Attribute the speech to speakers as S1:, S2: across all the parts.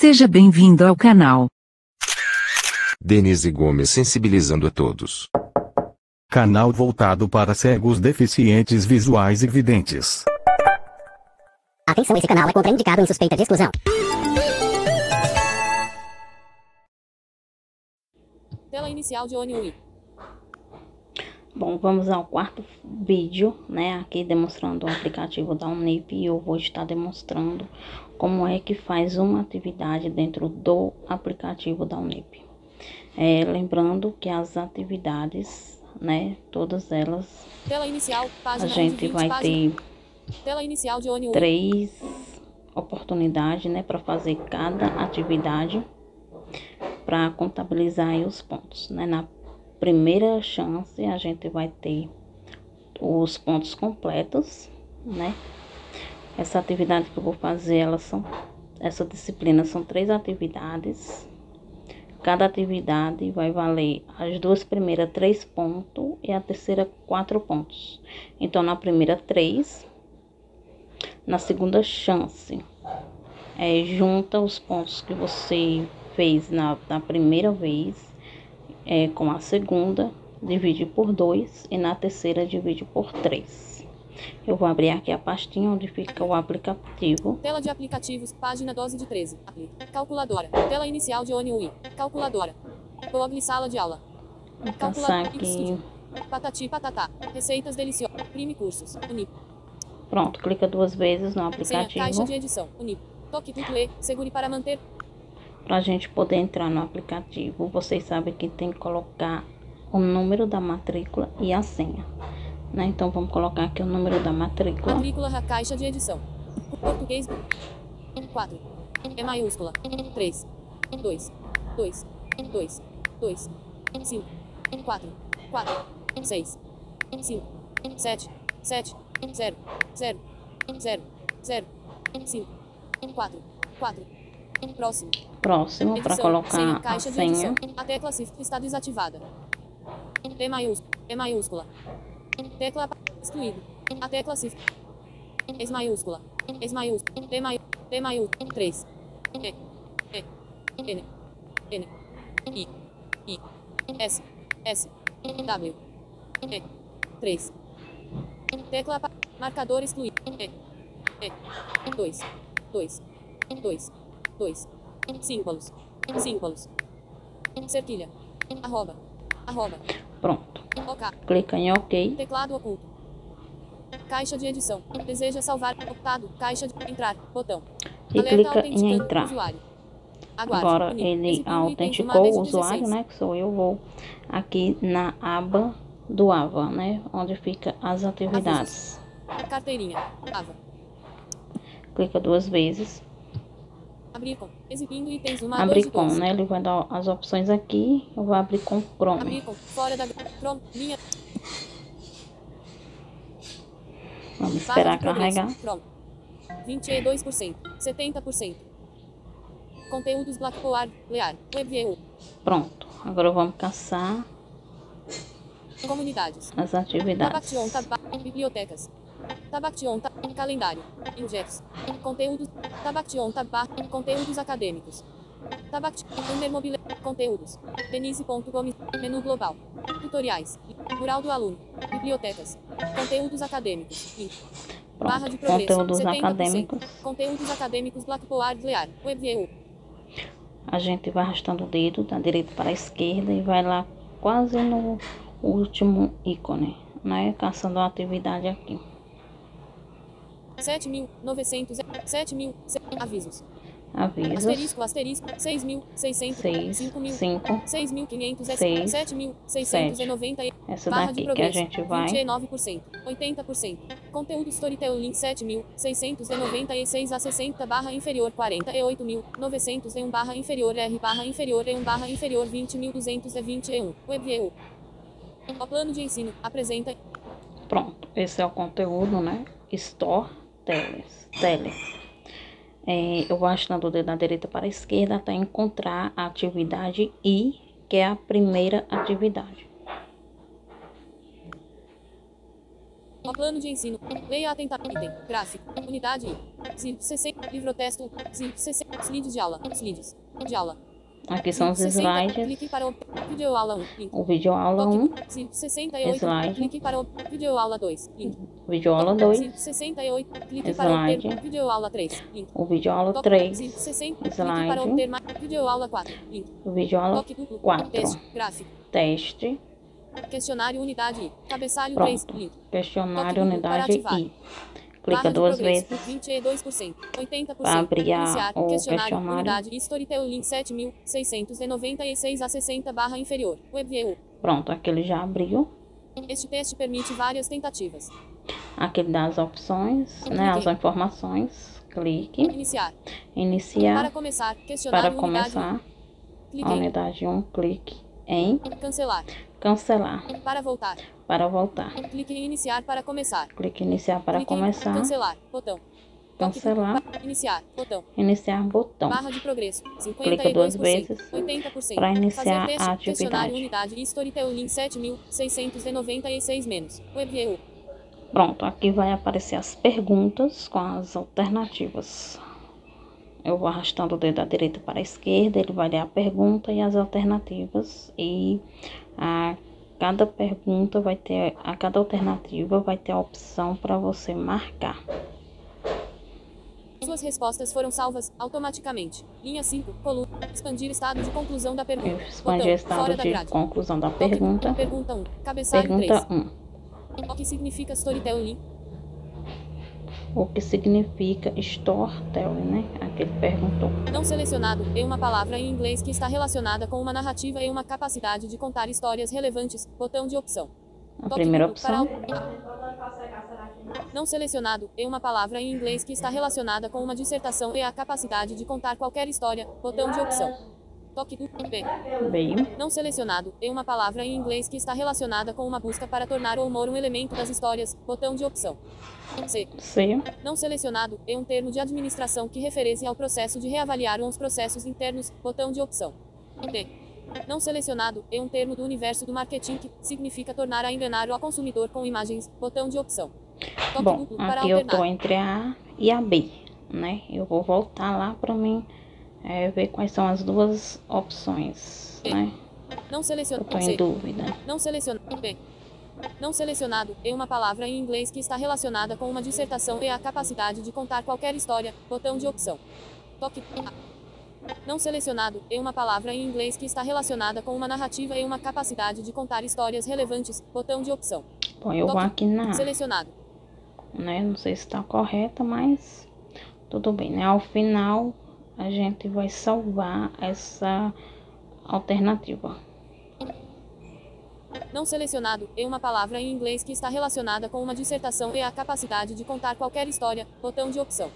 S1: Seja bem-vindo ao canal.
S2: Denise Gomes sensibilizando a todos.
S3: Canal voltado para cegos, deficientes visuais e videntes.
S4: Atenção, esse canal é contraindicado em suspeita de exclusão.
S5: Tela inicial de ONU.
S6: Bom, vamos ao quarto vídeo, né? Aqui demonstrando o aplicativo da Unip e eu vou estar demonstrando como é que faz uma atividade dentro do aplicativo da Unip. Lembrando que as atividades, né? Todas elas,
S5: Tela inicial, página
S6: a gente
S5: 20,
S6: vai
S5: página.
S6: ter
S5: Tela inicial de ONU.
S6: 3 oportunidades, né? Para fazer cada atividade, para contabilizar aí os pontos, né? Na primeira chance a gente vai ter os pontos completos, né? Essa atividade que eu vou fazer, essa disciplina são 3 atividades. Cada atividade vai valer as 2 primeiras 3 pontos e a terceira 4 pontos. Então, na primeira 3, na segunda chance, junta os pontos que você fez na primeira vez, com a segunda, divide por 2 e na terceira divide por 3. Eu vou abrir aqui a pastinha onde fica o aplicativo.
S5: Tela de aplicativos, página 12 de 13. Calculadora. Tela inicial de ONU. Calculadora. Blog sala de aula.
S6: Vou passar aqui.
S5: Patati patatá. Receitas deliciosas. Prime cursos. Unip.
S6: Pronto, clica 2 vezes no
S5: Senha,
S6: aplicativo.
S5: caixa de edição. Unip. Toque Tuple. Segure para manter.
S6: Para a gente poder entrar no aplicativo, vocês sabem que tem que colocar o número da matrícula e a senha, né? Então vamos colocar aqui o número da matrícula.
S5: Matrícula, caixa de edição. Português. 4. E maiúscula. 3. 2. 2. 2. 2. 5. 4. 4. 6. 5. 7. 7. 0. 0. 0. 0. 5. 4. 4. Próximo.
S6: Próximo, para colocar
S5: senha,
S6: a
S5: caixa de
S6: senha.
S5: edição. A tecla Shift está desativada. E maiúscula. Tecla excluído. A tecla Shift. E maiúscula. E maiúscula. T maiúscula. 3. E. N. N. I. S. W. E. 3. Tecla marcador excluído. E. 2. 2. 2. 2. Símbolos. Cerquilha. Arroba.
S6: Pronto.
S5: OK.
S6: Clica em OK.
S5: Teclado oculto. Caixa de edição. Deseja salvar. Optado. Caixa de entrar. Botão.
S6: E
S5: Alerta
S6: clica em
S5: autenticando
S6: entrar.
S5: usuário. Aguarde.
S6: Agora
S5: Unip.
S6: ele
S5: Exibindo itens
S6: autenticou
S5: UMA desde
S6: o usuário,
S5: 16.
S6: né? Que sou eu. Vou aqui na aba do AVA, né? Onde fica as atividades.
S5: Carteirinha. AVA.
S6: Clica 2 vezes.
S5: Abrir com. Exibindo itens UMA
S6: Abrir
S5: 2 de
S6: com,
S5: 12.
S6: né? Ele vai dar as opções aqui. Eu vou abrir com Chrome.
S5: Abrir com. Fora da Chrome. Linha.
S6: Vamos
S5: Barra
S6: esperar
S5: de progresso.
S6: carregar.
S5: Chrome. 22%. 70%. Conteúdos Blackboard. Lear. WebView.
S6: Pronto. Agora vamos caçar
S5: Comunidades.
S6: as atividades.
S5: Tabaction, bibliotecas. Tabaction, calendário. Injects. Conteúdos. Tabaction, conteúdos acadêmicos. Tabaction, mobile. Conteúdos. Denise.gomes. Menu global. Tutoriais. Mural do aluno. Bibliotecas. Conteúdos acadêmicos. Link. Barra de progresso.
S6: Conteúdos
S5: 70%.
S6: acadêmicos.
S5: Conteúdos acadêmicos Blackboard. Lear. WebView.
S6: A gente vai arrastando o dedo da direita para a esquerda e vai lá quase no último ícone, né? Caçando a atividade aqui.
S5: 7.900. 7.000. Avisos.
S6: Avisos.
S5: Asterisco. 6.600. 5.000.
S6: 5.
S5: 6.500.
S6: 6.
S5: 7.690.
S6: Essa
S5: Barra
S6: daqui
S5: de
S6: que a
S5: progresso.
S6: gente vai.
S5: 29%. 80%. Conteúdo Storytelling 7.696 a 60 barra inferior 48.901 barra inferior R barra inferior E1 barra inferior 20.221. WebView. O plano de ensino apresenta.
S6: Pronto. Esse é o conteúdo, né? Store Tele. Eu vou arrastando o dedo da direita para a esquerda até encontrar a atividade I, que é a primeira atividade.
S5: O plano de ensino. Leia atentamente. Item. Gráfico. Unidade I. Zip 60. Livrotexto. Zip 60. Slides de aula. Slides. De aula.
S6: Aqui são os slides.
S5: Clique para o vídeo aula 1. Link.
S6: O vídeo aula 1.
S5: Zip 68.
S6: Slide.
S5: Clique para o vídeo aula 2. Link.
S6: Vídeo aula 2.
S5: Zip 68. Clique
S6: Slide.
S5: para obter vídeo aula 3. Link.
S6: O vídeo aula 3.
S5: Zip 60. Clique
S6: Slide.
S5: para obter mais vídeo aula 4. Link.
S6: O vídeo aula
S5: Toque duplo.
S6: 4.
S5: Teste. Gráfico.
S6: Teste.
S5: Questionário unidade I. Cabeçalho
S6: Pronto.
S5: 3. Link.
S6: Questionário
S5: Toque duplo para
S6: unidade
S5: ativar.
S6: I. Clica
S5: Barra de
S6: duas
S5: progresso,
S6: vezes
S5: 22%, 80%.
S6: para abrir
S5: Iniciar,
S6: o
S5: questionário,
S6: questionário.
S5: unidade, Storytel link 7696 a 60 barra inferior, WebView.
S6: Pronto, aqui ele já abriu.
S5: Este teste permite várias tentativas.
S6: Aqui ele dá as opções, né, as informações. Clique.
S5: Iniciar.
S6: Iniciar.
S5: Para começar, questionário,
S6: Para
S5: unidade
S6: começar,
S5: 1. Clique
S6: a
S5: em
S6: unidade 1, clique em
S5: cancelar.
S6: cancelar.
S5: Para voltar,
S6: Para voltar.
S5: clique em iniciar para começar.
S6: Clique em iniciar para
S5: Clique em
S6: começar.
S5: cancelar, botão. Toque
S6: Cancelar.
S5: iniciar, botão.
S6: Iniciar botão.
S5: Barra de progresso,
S6: Clica duas
S5: 52%,
S6: vezes
S5: 80%.
S6: para iniciar
S5: Fazer teste,
S6: a
S5: questionário,
S6: atividade.
S5: unidade, Storytel link 7696 menos, WebView.
S6: Pronto, aqui vai aparecer as perguntas com as alternativas. Eu vou arrastando o dedo da direita para a esquerda, ele vai ler a pergunta e as alternativas. E a cada pergunta vai ter, a cada alternativa vai ter a opção para você marcar.
S5: Suas respostas foram salvas automaticamente. Linha 5, coluna. Expandir estado de conclusão da pergunta.
S6: Eu expandi o
S5: Botão,
S6: estado
S5: fora da
S6: de
S5: grade.
S6: conclusão da
S5: Toque
S6: pergunta.
S5: Pergunta 1. Cabeçalho
S6: Pergunta
S5: 3.
S6: 1.
S5: O que significa storytelling?
S6: O que significa storytelling, né? Aqui ele perguntou.
S5: Não selecionado é uma palavra em inglês que está relacionada com uma narrativa e uma capacidade de contar histórias relevantes. Botão de opção.
S6: A
S5: Toque
S6: primeira
S5: duplo para
S6: opção.
S5: Não selecionado é uma palavra em inglês que está relacionada com uma dissertação e a capacidade de contar qualquer história. Botão de opção. Toque duplo B.
S6: Veio.
S5: Não selecionado é uma palavra em inglês que está relacionada com uma busca para tornar o humor um elemento das histórias. Botão de opção. C.
S6: C.
S5: Não selecionado é um termo de administração que refere-se ao processo de reavaliar os processos internos. Botão de opção. D. Não selecionado é um termo do universo do marketing que significa tornar a enganar o consumidor com imagens. Botão de opção. Toque
S6: Bom,
S5: duplo para
S6: aqui eu
S5: alternar.
S6: tô entre a A e a B, né? Eu vou voltar lá para mim ver quais são as duas opções, né?
S5: Não
S6: Eu
S5: selecionado.
S6: tô em dúvida.
S5: Não selecionado. B. Não selecionado é uma palavra em inglês que está relacionada com uma dissertação e a capacidade de contar qualquer história. Botão de opção. Toque A. Não selecionado é uma palavra em inglês que está relacionada com uma narrativa e uma capacidade de contar histórias relevantes. Botão de opção.
S6: Bom, eu vou aqui na A,
S5: Selecionado.
S6: né? Não sei se tá correta, mas tudo bem, né? Ao final, a gente vai salvar essa alternativa.
S5: Não selecionado é uma palavra em inglês que está relacionada com uma dissertação e a capacidade de contar qualquer história. Botão de opção.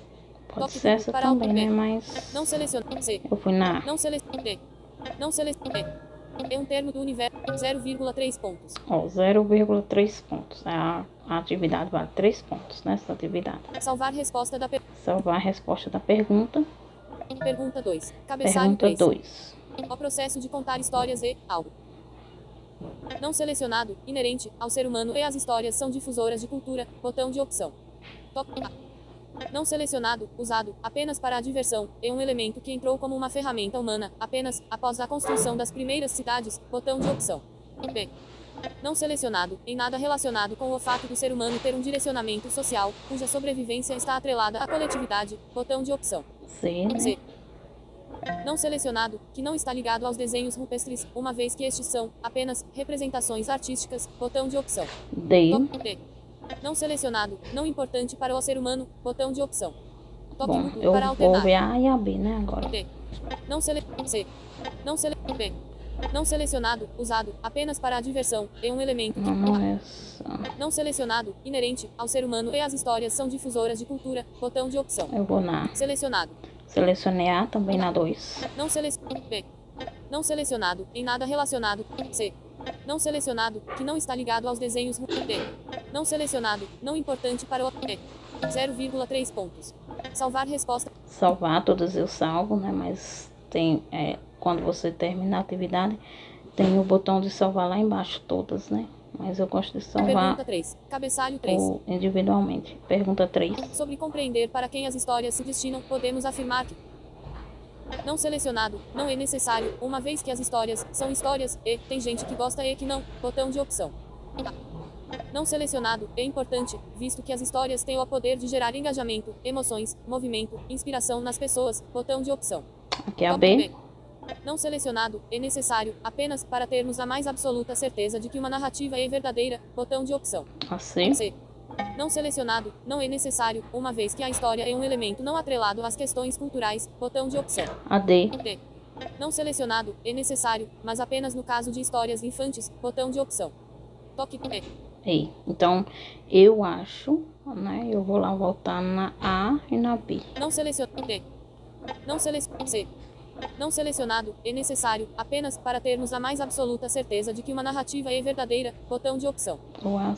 S6: Pode
S5: Toque
S6: ser
S5: duplo
S6: essa
S5: para
S6: também, né?
S5: B.
S6: Mas
S5: Não selecionado. C.
S6: eu fui na A.
S5: Não selecionado. D. Não selecionado. É um termo do universo. 0,3 pontos.
S6: Ó, 0,3 pontos. A atividade vale 3 pontos nessa atividade.
S5: Salvar resposta da
S6: Salvar a resposta da pergunta.
S5: pergunta 2. Cabeçalho
S6: Pergunta
S5: 3.
S6: 2.
S5: O processo de contar histórias e algo. Não selecionado, inerente ao ser humano e as histórias são difusoras de cultura. Botão de opção. Toque A. Não selecionado, usado apenas para a diversão, é um elemento que entrou como uma ferramenta humana apenas após a construção das primeiras cidades. Botão de opção. B. Não selecionado, em nada relacionado com o fato do ser humano ter um direcionamento social, cuja sobrevivência está atrelada à coletividade. Botão de opção.
S6: C, né?
S5: C. Não selecionado, que não está ligado aos desenhos rupestres, uma vez que estes são apenas representações artísticas. Botão de opção.
S6: D.
S5: Toque D. Não selecionado, não importante para o ser humano. Botão de opção. Toque
S6: Bom,
S5: duplo
S6: eu
S5: para
S6: vou
S5: alternar.
S6: ver a A e a B, né, agora.
S5: D. Não sele C. Não sele B. Não selecionado, usado apenas para a diversão, é um elemento que
S6: Não é essa.
S5: não selecionado, inerente ao ser humano e as histórias são difusoras de cultura. Botão de opção.
S6: Eu vou na A.
S5: Selecionado.
S6: Selecionei A, também na 2.
S5: Não selecionado. B. Não selecionado, em nada relacionado. C. Não selecionado, que não está ligado aos desenhos. D. Não selecionado, não importante para o E. 0,3 pontos. Salvar resposta.
S6: Salvar, todas eu salvo, né? Mas tem, quando você termina a atividade, tem o botão de salvar lá embaixo, todas, né? Mas eu gosto de salvar
S5: Pergunta 3. Cabeçalho 3.
S6: individualmente. Pergunta 3.
S5: Sobre compreender para quem as histórias se destinam, podemos afirmar que não selecionado, não é necessário, uma vez que as histórias são histórias, e tem gente que gosta e que não, botão de opção. Não selecionado, é importante, visto que as histórias têm o poder de gerar engajamento, emoções, movimento, inspiração nas pessoas, botão de opção.
S6: Aqui é a B.
S5: Não selecionado, é necessário, apenas para termos a mais absoluta certeza de que uma narrativa é verdadeira, botão de opção.
S6: A C.
S5: C. Não selecionado, não é necessário, uma vez que a história é um elemento não atrelado às questões culturais, botão de opção.
S6: A D.
S5: D. Não selecionado, é necessário, mas apenas no caso de histórias infantis, botão de opção. Toque E.
S6: E. Então, eu acho, né? Eu vou lá voltar na A e na B.
S5: Não selecionado. D. Não selecionado. C. Não selecionado, é necessário, apenas para termos a mais absoluta certeza de que uma narrativa é verdadeira, botão de opção.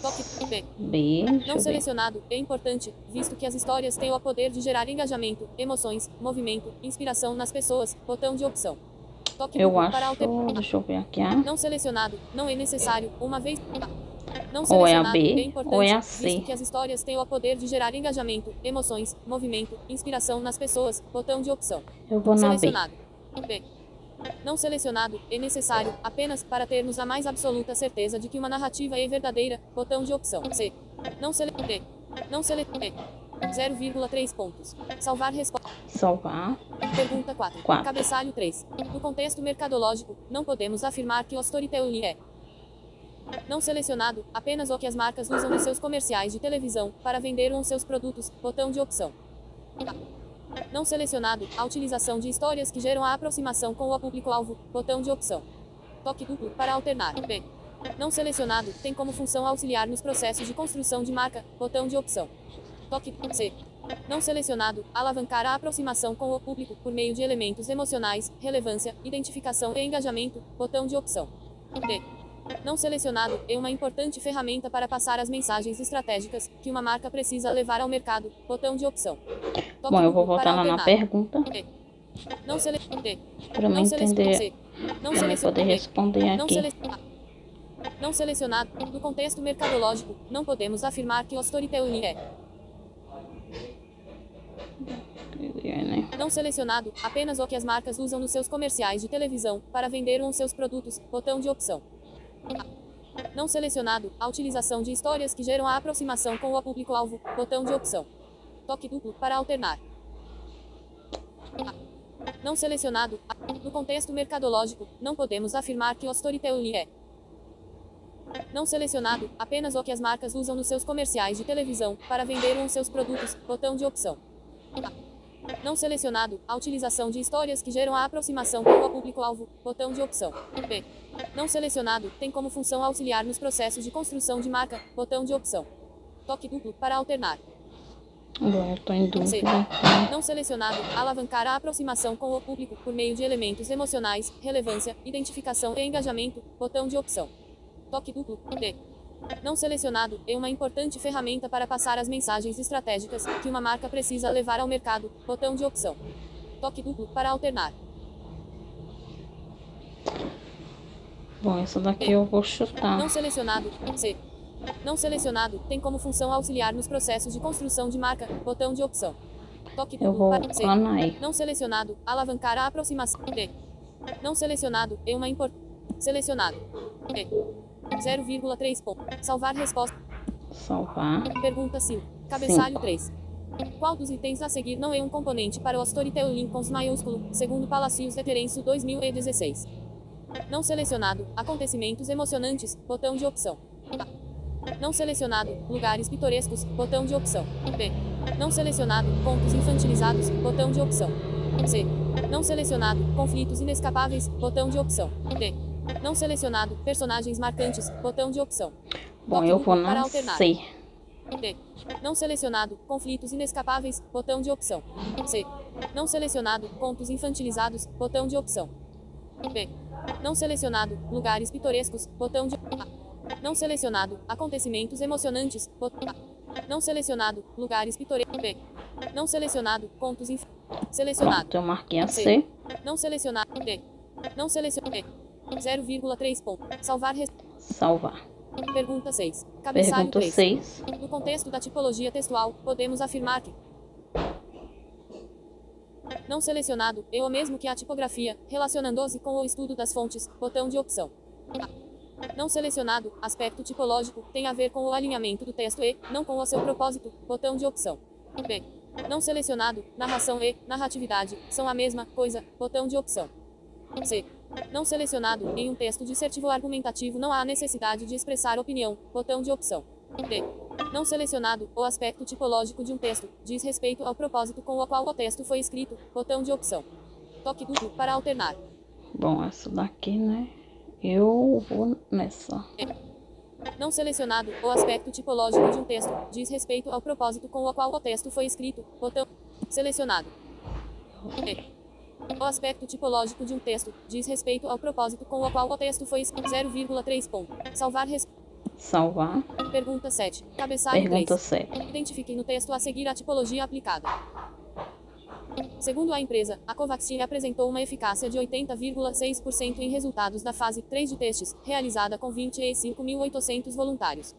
S5: Toque B.
S6: B.
S5: Não selecionado, é importante, visto que as histórias têm o poder de gerar engajamento, emoções, movimento, inspiração nas pessoas, botão de opção. Toque
S6: Eu
S5: para
S6: acho, deixa eu ver aqui.
S5: Não selecionado, não é necessário, uma vez. Não
S6: Ou é a
S5: selecionado,
S6: B,
S5: é importante,
S6: ou é a C.
S5: visto que as histórias têm o poder de gerar engajamento, emoções, movimento, inspiração nas pessoas, botão de opção.
S6: Eu vou na B.
S5: Selecionado. B. Não selecionado, é necessário, apenas para termos a mais absoluta certeza de que uma narrativa é verdadeira, botão de opção. C. Não selecionado. Não selecionado. 0,3 pontos. Salvar resposta.
S6: Salvar.
S5: Pergunta 4.
S6: 4.
S5: Cabeçalho 3. No contexto mercadológico, não podemos afirmar que o storytelling é não selecionado, apenas o que as marcas usam nos seus comerciais de televisão para vender os seus produtos, botão de opção. Não selecionado, a utilização de histórias que geram a aproximação com o público-alvo, botão de opção. Toque duplo para alternar. B. Não selecionado, tem como função auxiliar nos processos de construção de marca, botão de opção. Toque C. Não selecionado, alavancar a aproximação com o público por meio de elementos emocionais, relevância, identificação e engajamento, botão de opção. D. Não selecionado, é uma importante ferramenta para passar as mensagens estratégicas que uma marca precisa levar ao mercado, botão de opção. Toque
S6: Bom, eu vou
S5: duplo
S6: voltar
S5: para
S6: lá na
S5: alternar.
S6: pergunta.
S5: D. Não selecionado. D.
S6: Para mim entender,
S5: Não
S6: para mim poder responder
S5: Não
S6: aqui.
S5: selecionado. Não selecionado. No contexto mercadológico, não podemos afirmar que o storytelling é
S6: Né?
S5: não selecionado, apenas o que as marcas usam nos seus comerciais de televisão para vender os seus produtos, botão de opção. Não selecionado, a utilização de histórias que geram a aproximação com o público-alvo, botão de opção. Toque duplo para alternar. Não selecionado, no contexto mercadológico, não podemos afirmar que o storytelling é não selecionado, apenas o que as marcas usam nos seus comerciais de televisão para vender os seus produtos, botão de opção. Não selecionado, a utilização de histórias que geram a aproximação com o público-alvo, botão de opção. B. Não selecionado, tem como função auxiliar nos processos de construção de marca, botão de opção. Toque duplo para alternar.
S6: Bom, eu tô em
S5: C.
S6: dúvida.
S5: Não selecionado, alavancar a aproximação com o público por meio de elementos emocionais, relevância, identificação e engajamento, botão de opção. Toque duplo. D. Não selecionado, é uma importante ferramenta para passar as mensagens estratégicas que uma marca precisa levar ao mercado, botão de opção. Toque duplo para alternar.
S6: Bom, essa daqui eu vou chutar.
S5: Não selecionado. C. Não selecionado, tem como função auxiliar nos processos de construção de marca, botão de opção. Toque
S6: Eu
S5: duplo
S6: vou
S5: para C.
S6: lá na E.
S5: Não selecionado, alavancar a aproximação. D. Não selecionado, é uma importante. Selecionado. E. 0,3 ponto. Salvar resposta.
S6: Salvar.
S5: Pergunta 5. Cabeçalho
S6: 5.
S5: 3. Qual dos itens a seguir não é um componente para o storytelling com maiúsculo, segundo Palacios de Terêncio 2016? Não selecionado, acontecimentos emocionantes, botão de opção. A. Não selecionado, lugares pitorescos, botão de opção. B. Não selecionado, contos infantilizados, botão de opção. C. Não selecionado, conflitos inescapáveis, botão de opção. D. Não selecionado, personagens marcantes, botão de opção.
S6: Bom,
S5: Toque
S6: eu
S5: duplo
S6: vou
S5: para
S6: na
S5: alternar.
S6: C.
S5: D. Não selecionado, conflitos inescapáveis, botão de opção. C. Não selecionado, contos infantilizados, botão de opção. B. Não selecionado, lugares pitorescos, botão de A. Não selecionado, acontecimentos emocionantes, botão A. Não selecionado, lugares pitorescos. B. Não selecionado, contos selecionado.
S6: Pronto, eu marquei a C.
S5: Não selecionado. D. Não selecionado. 0,3 ponto. Salvar
S6: Salvar.
S5: Pergunta 6. Cabeçalho
S6: Pergunta
S5: 3.
S6: 6.
S5: No contexto da tipologia textual, podemos afirmar que não selecionado é o mesmo que a tipografia, relacionando-se com o estudo das fontes, botão de opção. A. Não selecionado, aspecto tipológico, tem a ver com o alinhamento do texto e, não com o seu propósito, botão de opção. B. Não selecionado, narração e narratividade, são a mesma coisa, botão de opção. C. Não selecionado, em um texto dissertivo argumentativo não há necessidade de expressar opinião, botão de opção. D. Não selecionado, o aspecto tipológico de um texto, diz respeito ao propósito com o qual o texto foi escrito, botão de opção. Toque duplo para alternar.
S6: Bom, essa daqui, né? Eu vou nessa.
S5: Não selecionado, o aspecto tipológico de um texto, diz respeito ao propósito com o qual o texto foi escrito, botão selecionado. E. O aspecto tipológico de um texto, diz respeito ao propósito com o qual o texto foi escrito. 0,3 ponto.
S6: Salvar.
S5: Pergunta 7. Cabeçalho 3.
S6: Pergunta 7.
S5: Identifique no texto a seguir a tipologia aplicada. Segundo a empresa, a Covaxin apresentou uma eficácia de 80,6% em resultados da fase 3 de testes, realizada com 25.800 voluntários.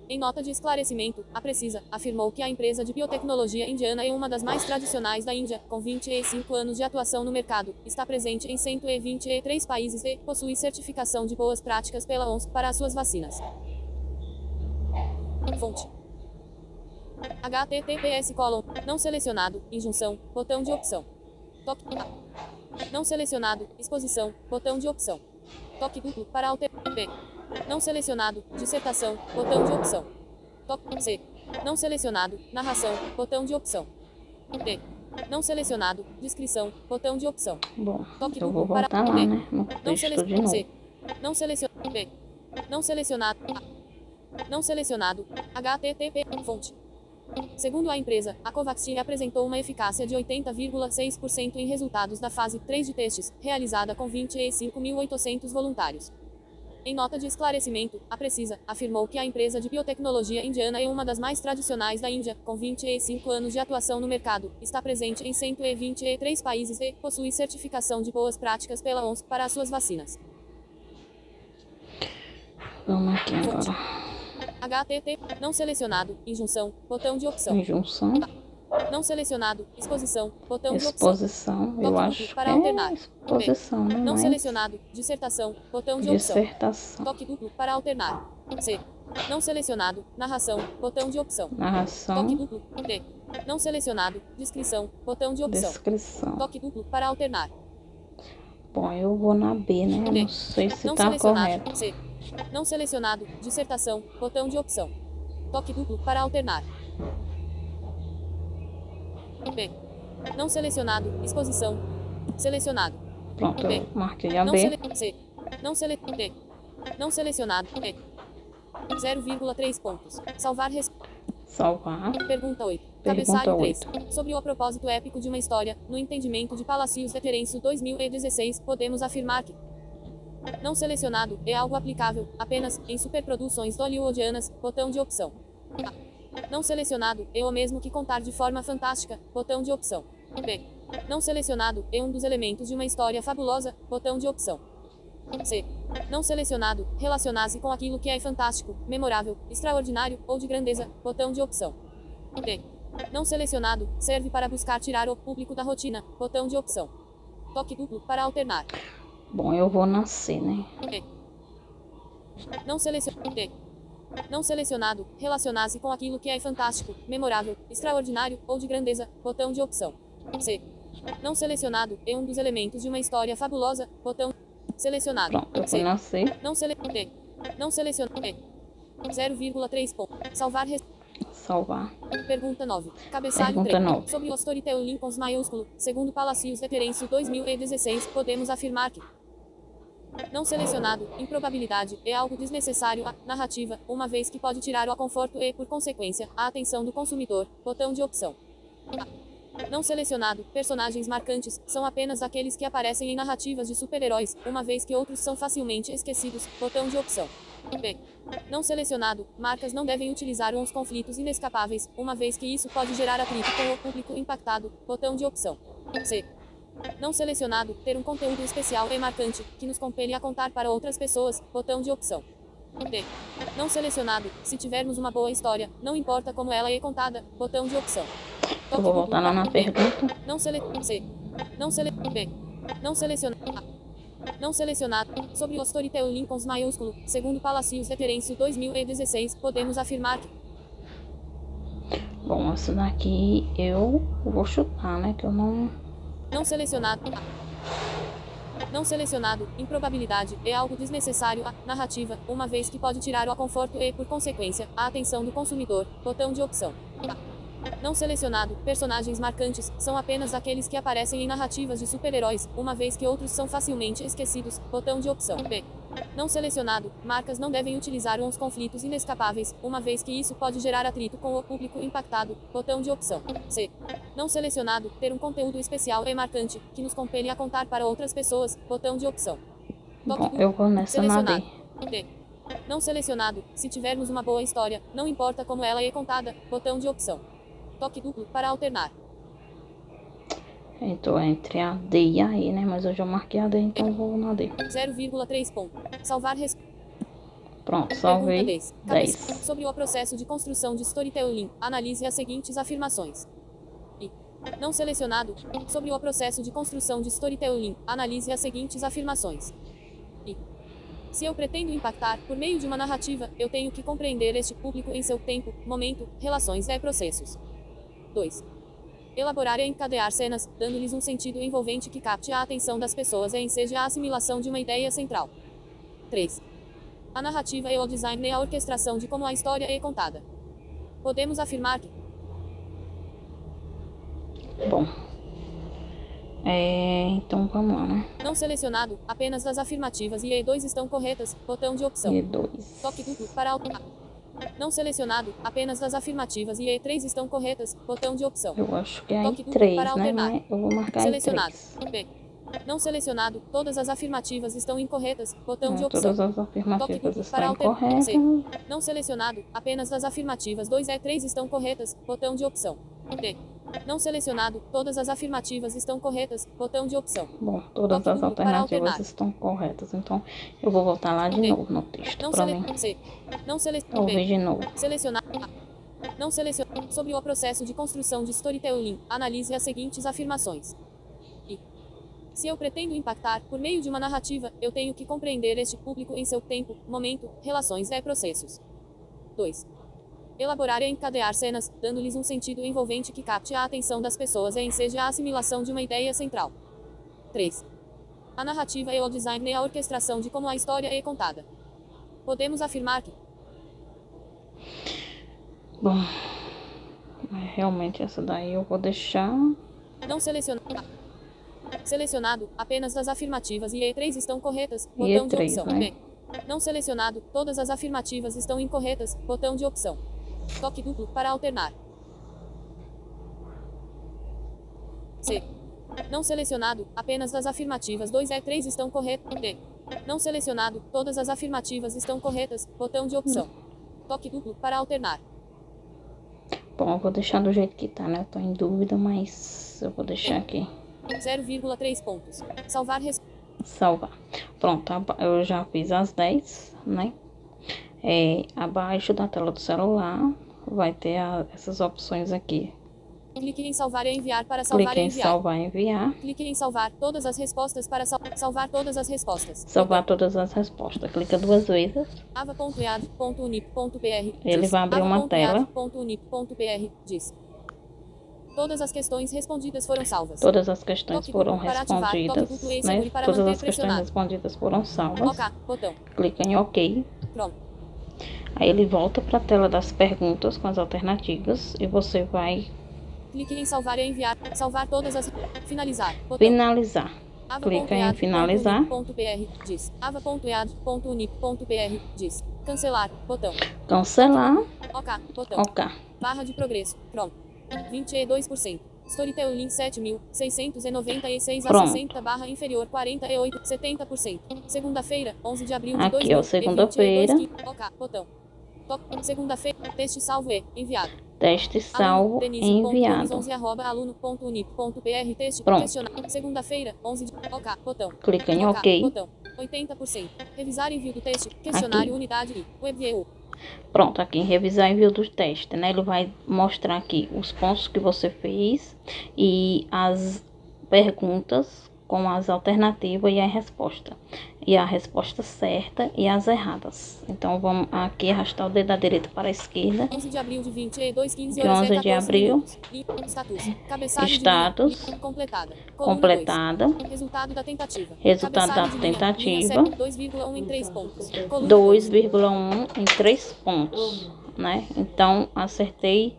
S5: Em nota de esclarecimento, a Precisa afirmou que a empresa de biotecnologia indiana é uma das mais tradicionais da Índia, com 25 anos de atuação no mercado, está presente em 123 países e possui certificação de boas práticas pela OMS para as suas vacinas. Fonte. https não selecionado, injunção, botão de opção. Toque A. Não selecionado, exposição, botão de opção. Toque duplo para alternar. B. Não selecionado, dissertação, botão de opção. Toque C. Não selecionado, narração, botão de opção. D. Não selecionado, descrição, botão de opção.
S6: Bom,
S5: Toque
S6: eu vou
S5: duplo para
S6: voltar lá,
S5: D.
S6: né? No
S5: Não
S6: texto de
S5: selecionado.
S6: novo.
S5: C. Não selecionado. B. Não selecionado. A. Não selecionado. http. Fonte. Segundo a empresa, a Covaxin apresentou uma eficácia de 80,6% em resultados da fase 3 de testes, realizada com 25.800 voluntários. Em nota de esclarecimento, a Precisa afirmou que a empresa de biotecnologia indiana é uma das mais tradicionais da Índia, com 25 anos de atuação no mercado, está presente em 123 países e possui certificação de boas práticas pela OMS para as suas vacinas.
S6: Vamos aqui agora.
S5: HTT, não selecionado, injunção, botão de opção.
S6: Injunção.
S5: Não selecionado, exposição, botão de opção.
S6: Exposição. Eu
S5: Toque
S6: acho
S5: duplo
S6: que
S5: para alternar.
S6: é exposição, né?
S5: Não
S6: Mas
S5: selecionado, dissertação, botão de opção.
S6: dissertação.
S5: Toque duplo para alternar. C. Não selecionado, narração, botão de opção.
S6: Narração.
S5: Toque duplo. D. Não selecionado, descrição, botão de opção.
S6: Descrição.
S5: Toque duplo para alternar.
S6: Bom, eu vou na B, né? Eu
S5: D.
S6: não sei se
S5: Não
S6: tá
S5: selecionado.
S6: correto.
S5: C. Não selecionado, dissertação, botão de opção. Toque duplo para alternar. B. Não selecionado, exposição. Selecionado.
S6: Pronto,
S5: B.
S6: eu marquei a
S5: Não
S6: B.
S5: C. Não D. Não selecionado. E. 0,3 pontos.
S6: Salvar.
S5: Pergunta 8.
S6: Pergunta
S5: Cabeçalho 3.
S6: 8.
S5: Sobre o propósito épico de uma história, no entendimento de Palacios de Terêncio 2016, podemos afirmar que não selecionado é algo aplicável apenas em superproduções hollywoodianas, botão de opção. A. Não selecionado é o mesmo que contar de forma fantástica, botão de opção. B. Não selecionado é um dos elementos de uma história fabulosa, botão de opção. C. Não selecionado, relacionar-se com aquilo que é fantástico, memorável, extraordinário ou de grandeza, botão de opção. D. Não selecionado, serve para buscar tirar o público da rotina, botão de opção. Toque duplo para alternar.
S6: Bom, eu vou na C, né?
S5: E. Não selecionado. D. Não selecionado, relacionar-se com aquilo que é fantástico, memorável, extraordinário ou de grandeza, botão de opção. C. Não selecionado é um dos elementos de uma história fabulosa, botão selecionado.
S6: Pronto, eu fui
S5: C.
S6: na C.
S5: Não D. Não selecionado. E. 0,3 ponto.
S6: Salvar.
S5: Pergunta 9. Cabeçalho
S6: Pergunta
S5: 3.
S6: 9.
S5: Sobre o storytelling com maiúsculo, segundo Palacios de Terêncio 2016, podemos afirmar que não selecionado, improbabilidade, é algo desnecessário à narrativa, uma vez que pode tirar o conforto e, por consequência, a atenção do consumidor, botão de opção. A. Não selecionado, personagens marcantes, são apenas aqueles que aparecem em narrativas de super-heróis, uma vez que outros são facilmente esquecidos, botão de opção. B. Não selecionado, marcas não devem utilizar uns conflitos inescapáveis, uma vez que isso pode gerar atrito com o público impactado, botão de opção. C. Não selecionado, ter um conteúdo especial e marcante, que nos compele a contar para outras pessoas, botão de opção. D. Não selecionado. Se tivermos uma boa história, não importa como ela é contada, botão de opção.
S6: Eu vou voltar lá na pergunta.
S5: Não C. Não B. Não selecionado. Não selecionado. Sobre o storytelling com maiúsculo, segundo Palacios Referêncio 2016, podemos afirmar que...
S6: Bom, essa daqui eu vou chutar, né? Que eu não...
S5: Não selecionado. Não selecionado. Improbabilidade é algo desnecessário à narrativa, uma vez que pode tirar o conforto e, por consequência, a atenção do consumidor. Botão de opção. Não selecionado. Personagens marcantes são apenas aqueles que aparecem em narrativas de super-heróis, uma vez que outros são facilmente esquecidos. Botão de opção. B. Não selecionado. Marcas não devem utilizar uns conflitos inescapáveis, uma vez que isso pode gerar atrito com o público impactado. Botão de opção. C. Não selecionado. Ter um conteúdo especial e marcante, que nos compele a contar para outras pessoas. Botão de opção.
S6: Bom, eu vou nessa na D.
S5: D. Não selecionado. Se tivermos uma boa história, não importa como ela é contada. Botão de opção. Toque duplo para alternar.
S6: Então entre a D e a E, né? Mas eu já marquei a D, então vou na D.
S5: 0,3 ponto. Salvar
S6: Pronto, salvei.
S5: 10.
S6: 10.
S5: Sobre o processo de construção de storytelling, analise as seguintes afirmações. I. Não selecionado. Sobre o processo de construção de storytelling, analise as seguintes afirmações. I. Se eu pretendo impactar por meio de uma narrativa, eu tenho que compreender este público em seu tempo, momento, relações e processos. 2. Elaborar e encadear cenas, dando-lhes um sentido envolvente que capte a atenção das pessoas e enseje a assimilação de uma ideia central. 3. A narrativa e o design e a orquestração de como a história é contada. Podemos afirmar que...
S6: Bom. Então vamos lá, né?
S5: Não selecionado, apenas as afirmativas e E2 estão corretas. Botão de opção.
S6: E2.
S5: Toque duplo para alternar. Não selecionado, apenas as afirmativas e E3 estão corretas. Botão de opção.
S6: Eu acho que é
S5: Toque
S6: em
S5: duplo
S6: 3,
S5: para
S6: né?
S5: alternar.
S6: Mas eu vou marcar
S5: Selecionado.
S6: em 3.
S5: B. Não selecionado, todas as afirmativas estão incorretas. Botão de opção.
S6: Todas as
S5: Toque
S6: afirmativas
S5: duplo para
S6: estão
S5: alternar.
S6: incorretas.
S5: C. Não selecionado, apenas as afirmativas 2 e 3 estão corretas. Botão de opção. D. Não selecionado, todas as afirmativas estão corretas. Botão de opção.
S6: Bom, todas as alternativas estão corretas. Então, eu vou voltar lá de novo no texto.
S5: Não
S6: para mim.
S5: C. Não selecionado.
S6: Ouvir de novo.
S5: Selecionar. Não selecionar. Sobre o processo de construção de storytelling, analise as seguintes afirmações. I. Se eu pretendo impactar por meio de uma narrativa, eu tenho que compreender este público em seu tempo, momento, relações e processos. 2. Elaborar e encadear cenas, dando-lhes um sentido envolvente que capte a atenção das pessoas e enseje a assimilação de uma ideia central. 3. A narrativa e o design e a orquestração de como a história é contada. Podemos afirmar que...
S6: Bom, realmente essa daí eu vou deixar...
S5: Não selecionado. Selecionado, apenas as afirmativas e E3 estão corretas.
S6: E
S5: Botão de
S6: E3,
S5: opção.
S6: né?
S5: B. Não selecionado, todas as afirmativas estão incorretas. Botão de opção. Toque duplo para alternar. C. Não selecionado, apenas as afirmativas 2 e 3 estão corretas. D. Não selecionado, todas as afirmativas estão corretas. Botão de opção. Toque duplo para alternar.
S6: Bom, eu vou deixar do jeito que tá, né? Eu tô em dúvida, mas eu vou deixar aqui.
S5: 0,3 pontos. Salvar
S6: Salvar. Pronto, eu já fiz as 10, né? Abaixo da tela do celular vai ter essas opções aqui.
S5: Clique em salvar e enviar para salvar
S6: Clique
S5: e
S6: em
S5: enviar.
S6: salvar e enviar.
S5: Clique em salvar todas as respostas para salvar todas as respostas.
S6: Salvar todas as respostas. Clica 2 vezes.
S5: ava.ead.unip.br.
S6: Ele vai abrir uma tela.
S5: ava.ead.unip.br diz. Todas as questões respondidas foram salvas.
S6: Todas as questões
S5: Toque
S6: foram
S5: duplo para ativar,
S6: respondidas,
S5: toque duplo e
S6: né?
S5: segure para
S6: Todas
S5: manter
S6: as questões
S5: pressionado.
S6: respondidas foram salvas.
S5: OK, botão.
S6: Clica em OK.
S5: Pronto.
S6: Aí ele volta para a tela das perguntas com as alternativas e você vai
S5: Clique em salvar e enviar. Salvar todas as. Finalizar. Botão.
S6: finalizar. Clica em finalizar.
S5: ava.ead.unip.br diz. ava.ead.unip.br diz. Cancelar. Botão.
S6: Cancelar.
S5: OK, botão.
S6: OK.
S5: Barra de progresso. Pronto. 22%. Storytelling 7.696 a
S6: Pronto.
S5: 60 barra inferior 48, 70%. Segunda-feira, 11 de abril de
S6: Aqui,
S5: 2022.
S6: ó, segunda-feira.
S5: OK, botão. Segunda-feira, teste salvo e enviado.
S6: Teste salvo enviado.
S5: aluno.unip.br teste
S6: Pronto.
S5: questionário. Segunda-feira, 11 de OK, botão.
S6: Clica em
S5: OK,
S6: OK.
S5: botão. 80%. Revisar envio do teste. Questionário unidade I. WebView.
S6: Pronto, aqui em revisar envio do teste, né? Ele vai mostrar aqui os pontos que você fez e as perguntas com as alternativas e a resposta. E a resposta certa e as erradas. Então, vamos aqui arrastar o dedo da direita para a esquerda.
S5: 11 de abril de 22, 15
S6: De
S5: horas
S6: 11 de abril.
S5: Status. Cabeçalho
S6: Status.
S5: de linha. Completada. Coluna
S6: Completada.
S5: 2. Resultado da tentativa.
S6: Resultado da
S5: Cabeçalho de linha.
S6: tentativa.
S5: Linha 2,1 em 3 pontos. Coluna
S6: 2,1 em 3 pontos, né? Então, acertei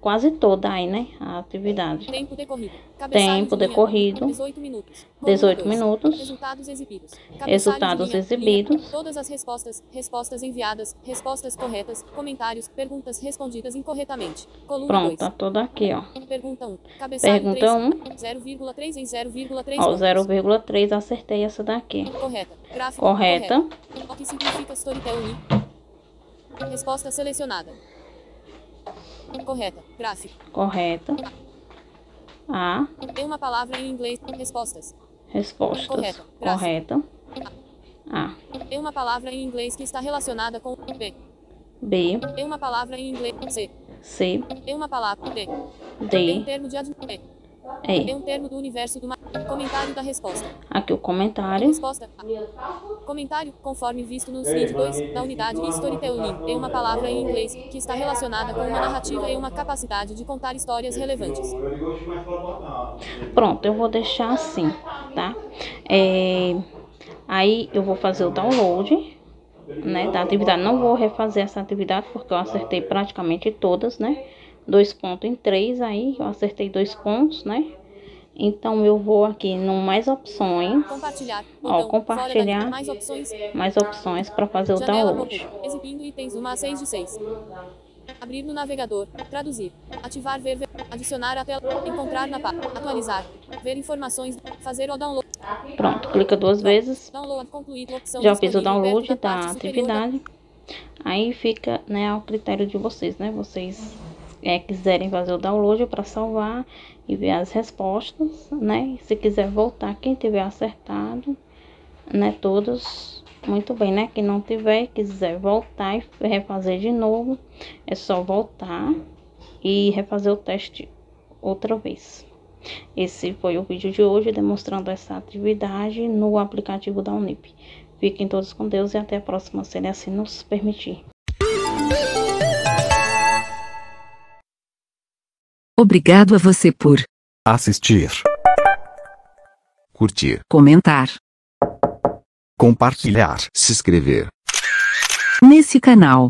S6: quase toda aí, né? A atividade.
S5: Tempo decorrido. Cabeçalho
S6: Tempo
S5: de linha.
S6: decorrido.
S5: 18 minutos. Coluna
S6: 18
S5: 2.
S6: minutos.
S5: Resultados exibidos. Cabeçalho
S6: Resultados
S5: de linha.
S6: exibidos.
S5: Linha. Todas as respostas. Respostas enviadas. Respostas corretas. Comentários. Perguntas respondidas incorretamente. Coluna
S6: Pronto,
S5: 2.
S6: tá tudo aqui, ó.
S5: Pergunta 1. Cabeçalho
S6: Pergunta 1.
S5: 0,3 em 0,3
S6: Ó,
S5: pontos.
S6: 0,3 acertei essa daqui.
S5: Correta. Gráfico.
S6: Correta.
S5: Correto. O que significa storytelling? Resposta selecionada. Correta. Gráfico.
S6: Correta. A.
S5: Tem uma palavra em inglês. Respostas.
S6: Respostas.
S5: Correta.
S6: Correta. A.
S5: Tem uma palavra em inglês que está relacionada com B.
S6: B.
S5: Tem uma palavra em inglês. C.
S6: C.
S5: Tem uma palavra D. Tem um
S6: D.
S5: termo de E.
S6: E.
S5: Tem um termo do universo do comentário da resposta.
S6: Aqui o comentário.
S5: Resposta A. Comentário, conforme visto no slide 2, da unidade Storytelling, tem uma palavra em inglês, que está relacionada com uma narrativa e uma capacidade de contar histórias relevantes.
S6: Pronto, eu vou deixar assim, tá? Aí eu vou fazer o download, né, da atividade. Não vou refazer essa atividade, porque eu acertei praticamente todas, né? 2 pontos em 3, aí eu acertei 2 pontos, né? Então, eu vou aqui no mais opções.
S5: Compartilhar.
S6: Ó,
S5: Botão,
S6: compartilhar.
S5: fora da, mais opções.
S6: Para fazer o
S5: Janela
S6: download.
S5: pop-up, exibindo itens 1 a 6 de 6. Abrir no navegador. Traduzir. Ativar ver. Adicionar a tela. Encontrar na página. Atualizar. Ver informações. Fazer o download.
S6: Pronto, clica 2 vezes.
S5: Download concluído. Opção
S6: Já fiz o
S5: disponível
S6: download
S5: perto
S6: da
S5: parte superior
S6: atividade. Aí fica, né, ao critério de vocês, né? Vocês quiserem fazer o download para salvar e ver as respostas, né? Se quiser voltar, quem tiver acertado, né? Todos, muito bem, né? Quem não tiver, quiser voltar e refazer de novo, é só voltar e refazer o teste outra vez. Esse foi o vídeo de hoje demonstrando essa atividade no aplicativo da Unip. Fiquem todos com Deus e até a próxima, se ele assim nos permitir.
S1: Obrigado a você por
S3: assistir,
S2: curtir,
S1: comentar
S3: compartilhar.
S2: se inscrever.
S1: nesse canal.